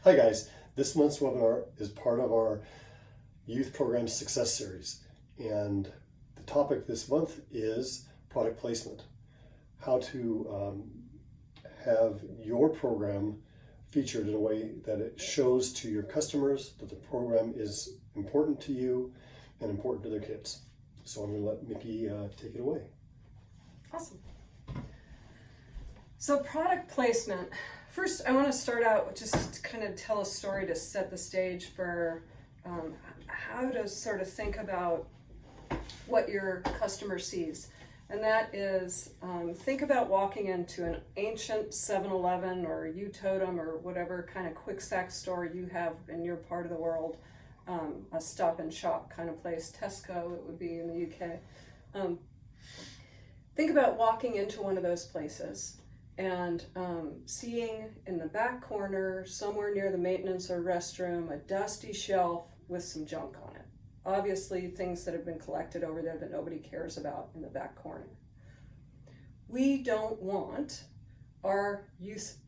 Hi guys, this month's webinar is part of our Youth Program Success Series, and the topic this month is product placement. How to have your program featured in a way that it shows to your customers that the program is important to you and important to their kids. So I'm going to let Nikki take it away. Awesome. So product placement. First, I want to start out with just to kind of tell a story to set the stage for how to sort of think about what your customer sees. And that is, think about walking into an ancient 7-Eleven or U-Totem or whatever kind of quick sack store you have in your part of the world, a stop and shop kind of place, Tesco it would be in the UK. Think about walking into one of those places and seeing in the back corner, somewhere near the maintenance or restroom, a dusty shelf with some junk on it. Obviously, things that have been collected over there that nobody cares about in the back corner. We don't want our youth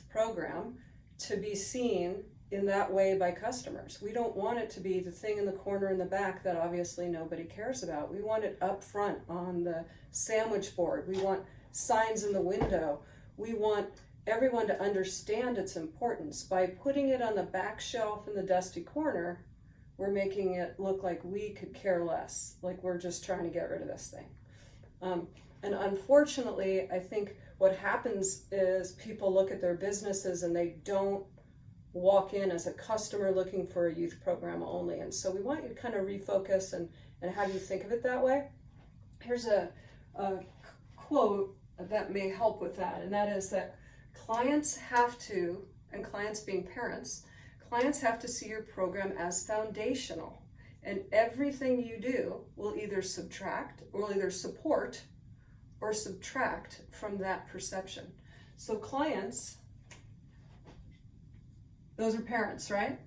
program to be seen in that way by customers. We don't want it to be the thing in the corner in the back that obviously nobody cares about. We want it up front on the sandwich board. We want signs in the window. We want everyone to understand its importance. By putting it on the back shelf in the dusty corner, we're making it look like we could care less, like we're just trying to get rid of this thing. And unfortunately, I think what happens is people look at their businesses and they don't walk in as a customer looking for a youth program only. And so we want you to kind of refocus and have you think of it that way. Here's a quote that may help with that, and that is that clients have to, and clients being parents, clients have to see your program as foundational, and everything you do will either support or subtract from that perception. So clients, those are parents, right?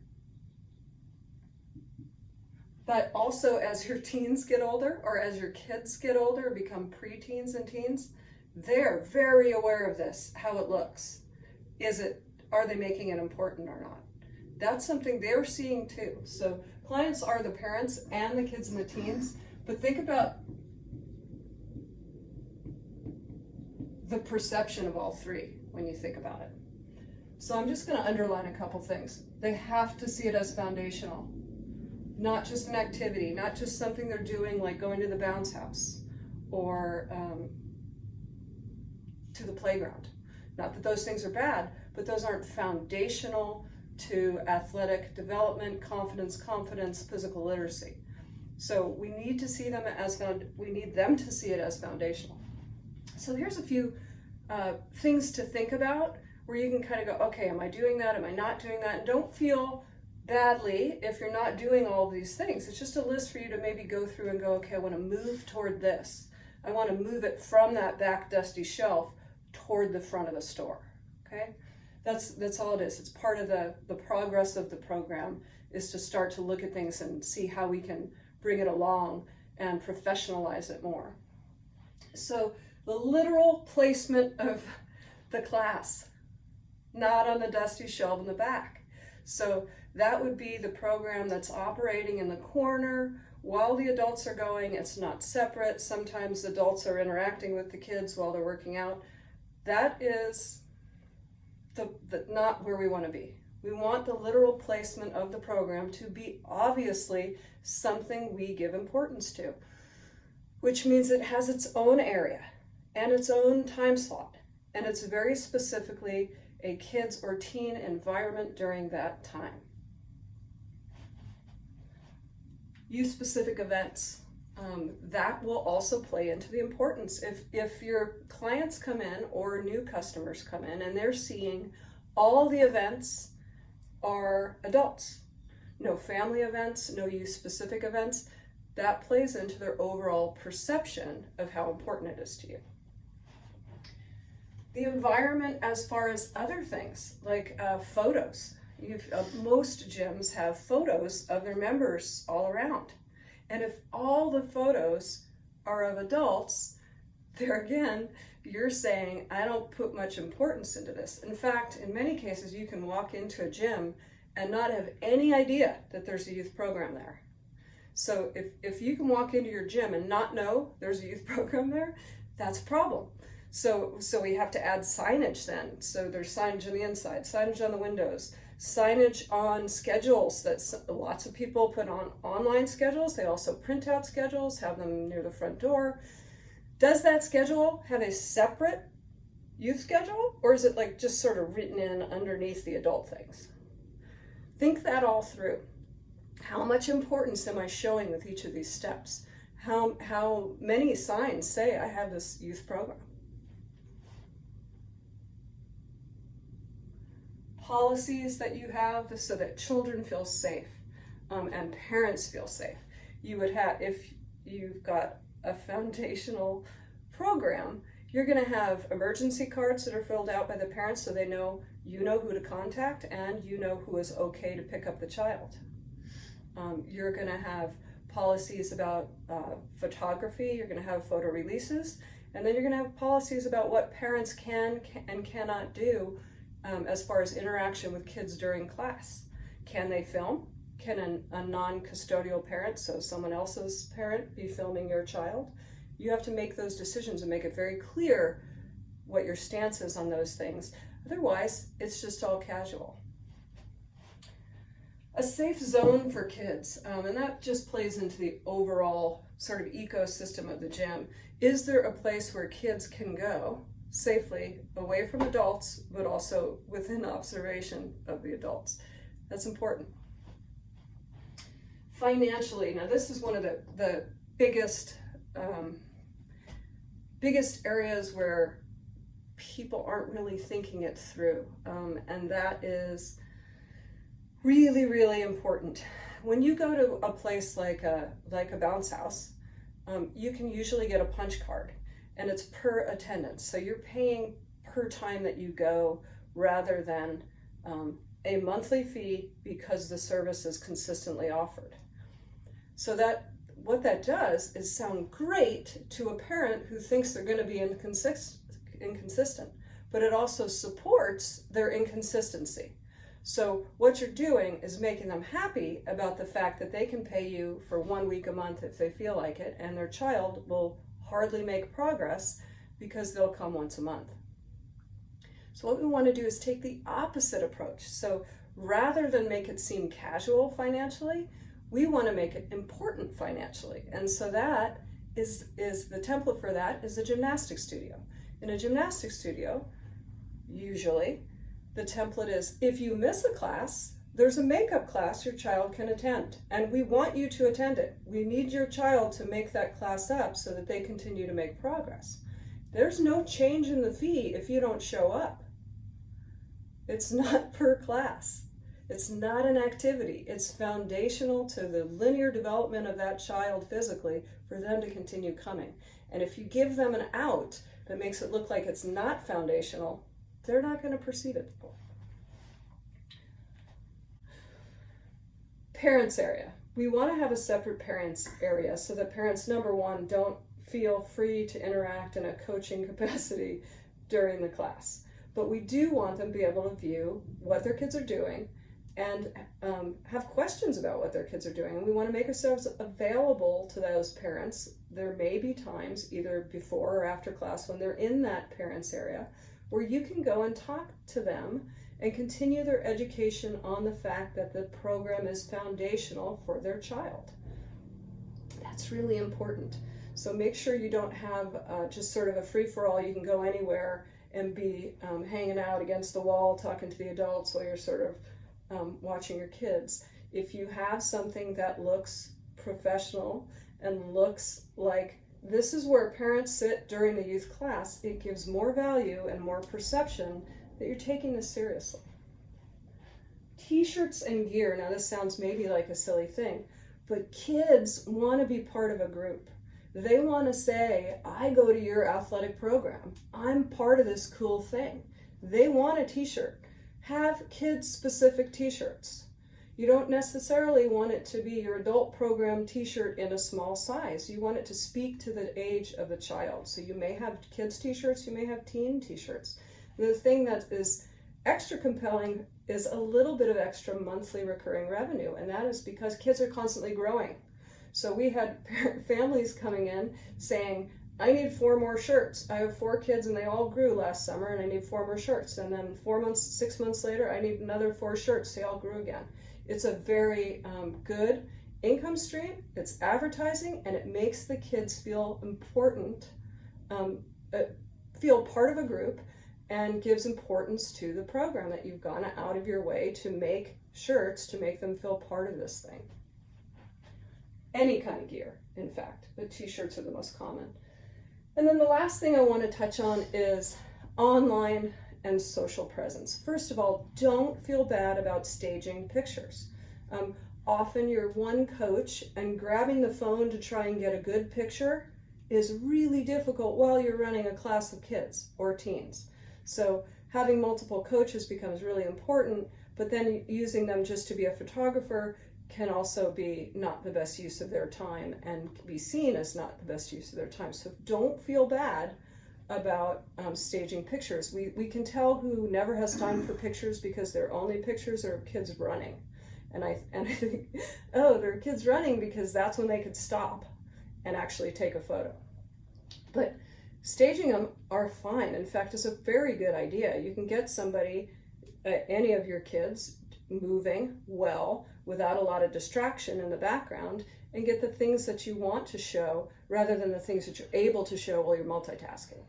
But also as your teens get older, or as your kids get older, become preteens and teens, they're very aware of this, how it looks. Are they making it important or not? That's something they're seeing too. So clients are the parents and the kids and the teens, but think about the perception of all three when you think about it. So I'm just going to underline a couple things. They have to see it as foundational, not just an activity, not just something they're doing like going to the bounce house or to the playground. Not that those things are bad, but those aren't foundational to athletic development, confidence, physical literacy. So we need to see them we need them to see it as foundational. So here's a few things to think about where you can kind of go, okay, am I doing that? Am I not doing that? And don't feel badly if you're not doing all of these things. It's just a list for you to maybe go through and go, okay, I want to move toward this. I want to move it from that back dusty shelf toward the front of the store, okay? That's all it is. It's part of the progress of the program is to start to look at things and see how we can bring it along and professionalize it more. So the literal placement of the class, not on the dusty shelf in the back. So that would be the program that's operating in the corner while the adults are going. It's not separate. Sometimes adults are interacting with the kids while they're working out. That is not where we want to be. We want the literal placement of the program to be obviously something we give importance to, which means it has its own area and its own time slot, and it's very specifically a kids or teen environment during that time. Youth-specific events. That will also play into the importance. If your clients come in or new customers come in and they're seeing all the events are adults, no family events, no youth-specific events, that plays into their overall perception of how important it is to you. The environment as far as other things, like photos. Most gyms have photos of their members all around. And if all the photos are of adults, there again, you're saying, I don't put much importance into this. In fact, in many cases, you can walk into a gym and not have any idea that there's a youth program there. So if you can walk into your gym and not know there's a youth program there, that's a problem. So we have to add signage then. So there's signage on the inside, signage on the windows, signage on schedules that lots of people put on online schedules. They also print out schedules, have them near the front door. Does that schedule have a separate youth schedule, or is it like just sort of written in underneath the adult things? Think that all through. How much importance am I showing with each of these steps? How many signs say I have this youth program? Policies that you have so that children feel safe and parents feel safe. You would have, if you've got a foundational program, you're going to have emergency cards that are filled out by the parents so they know you know who to contact and you know who is okay to pick up the child. You're going to have policies about photography, you're going to have photo releases, and then you're going to have policies about what parents can and cannot do as far as interaction with kids during class. Can they film? Can a non-custodial parent, so someone else's parent, be filming your child? You have to make those decisions and make it very clear what your stance is on those things. Otherwise, it's just all casual. A safe zone for kids, and that just plays into the overall sort of ecosystem of the gym. Is there a place where kids can go safely away from adults, but also within observation of the adults? That's important. Financially, now this is one of the biggest areas where people aren't really thinking it through, and that is really, really important. When you go to a place like a bounce house, you can usually get a punch card, and it's per attendance. So you're paying per time that you go rather than a monthly fee because the service is consistently offered. So that what that does is sound great to a parent who thinks they're going to be inconsistent, but it also supports their inconsistency. So what you're doing is making them happy about the fact that they can pay you for 1 week a month if they feel like it, and their child will hardly make progress because they'll come once a month. So what we want to do is take the opposite approach. So rather than make it seem casual financially, we want to make it important financially. And so that is the template for that is a gymnastics studio. In a gymnastics studio, usually, the template is if you miss a class, there's a makeup class your child can attend, and we want you to attend it. We need your child to make that class up so that they continue to make progress. There's no change in the fee if you don't show up. It's not per class. It's not an activity. It's foundational to the linear development of that child physically for them to continue coming. And if you give them an out that makes it look like it's not foundational, they're not going to perceive it. Parents area. We want to have a separate parents area so that parents, number one, don't feel free to interact in a coaching capacity during the class. But we do want them to be able to view what their kids are doing and have questions about what their kids are doing. And we want to make ourselves available to those parents. There may be times, either before or after class, when they're in that parents area, where you can go and talk to them and continue their education on the fact that the program is foundational for their child. That's really important. So make sure you don't have just sort of a free-for-all, you can go anywhere and be hanging out against the wall, talking to the adults while you're sort of watching your kids. If you have something that looks professional and looks like this is where parents sit during the youth class, it gives more value and more perception that you're taking this seriously. T-shirts and gear, now this sounds maybe like a silly thing, but kids want to be part of a group. They want to say, I go to your athletic program. I'm part of this cool thing. They want a t-shirt. Have kids-specific t-shirts. You don't necessarily want it to be your adult program t-shirt in a small size. You want it to speak to the age of the child. So you may have kids t-shirts, you may have teen t-shirts. The thing that is extra compelling is a little bit of extra monthly recurring revenue, and that is because kids are constantly growing. So we had families coming in saying, I need 4 more shirts. I have 4 kids and they all grew last summer and I need 4 more shirts. And then 6 months later, I need another 4 shirts. They all grew again. It's a very good income stream. It's advertising, and it makes the kids feel important, feel part of a group, and gives importance to the program that you've gone out of your way to make shirts to make them feel part of this thing. Any kind of gear, in fact, but t-shirts are the most common. And then the last thing I want to touch on is online and social presence. First of all, don't feel bad about staging pictures. Often you're one coach, and grabbing the phone to try and get a good picture is really difficult while you're running a class of kids or teens. So having multiple coaches becomes really important, but then using them just to be a photographer can also be not the best use of their time and be seen as not the best use of their time. So don't feel bad about staging pictures. We can tell who never has time for pictures because their only pictures are kids running. And I think, oh, they're kids running because that's when they could stop and actually take a photo. But staging them are fine. In fact, it's a very good idea. You can get somebody, any of your kids, moving well without a lot of distraction in the background and get the things that you want to show rather than the things that you're able to show while you're multitasking.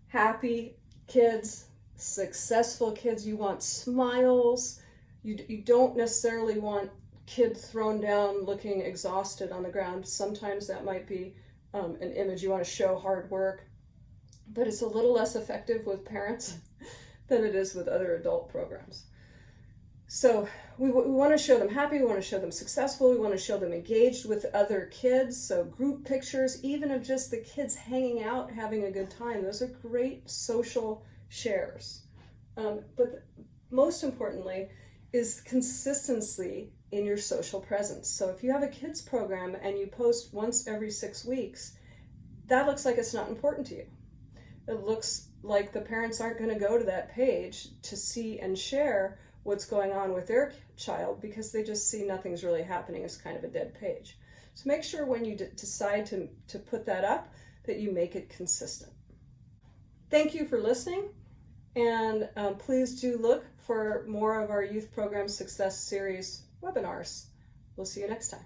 Happy kids, successful kids, you want smiles. You don't necessarily want kids thrown down looking exhausted on the ground. Sometimes that might be an image you want to show hard work, but it's a little less effective with parents than it is with other adult programs. So we want to show them happy, we want to show them successful, we want to show them engaged with other kids. So group pictures, even of just the kids hanging out, having a good time, those are great social shares. But most importantly is consistency in your social presence. So if you have a kids program and you post once every 6 weeks, that looks like it's not important to you. It looks like the parents aren't going to go to that page to see and share what's going on with their child because they just see nothing's really happening as kind of a dead page. So make sure when you decide to put that up that you make it consistent. Thank you for listening, and please do look for more of our Youth Program Success Series webinars. We'll see you next time.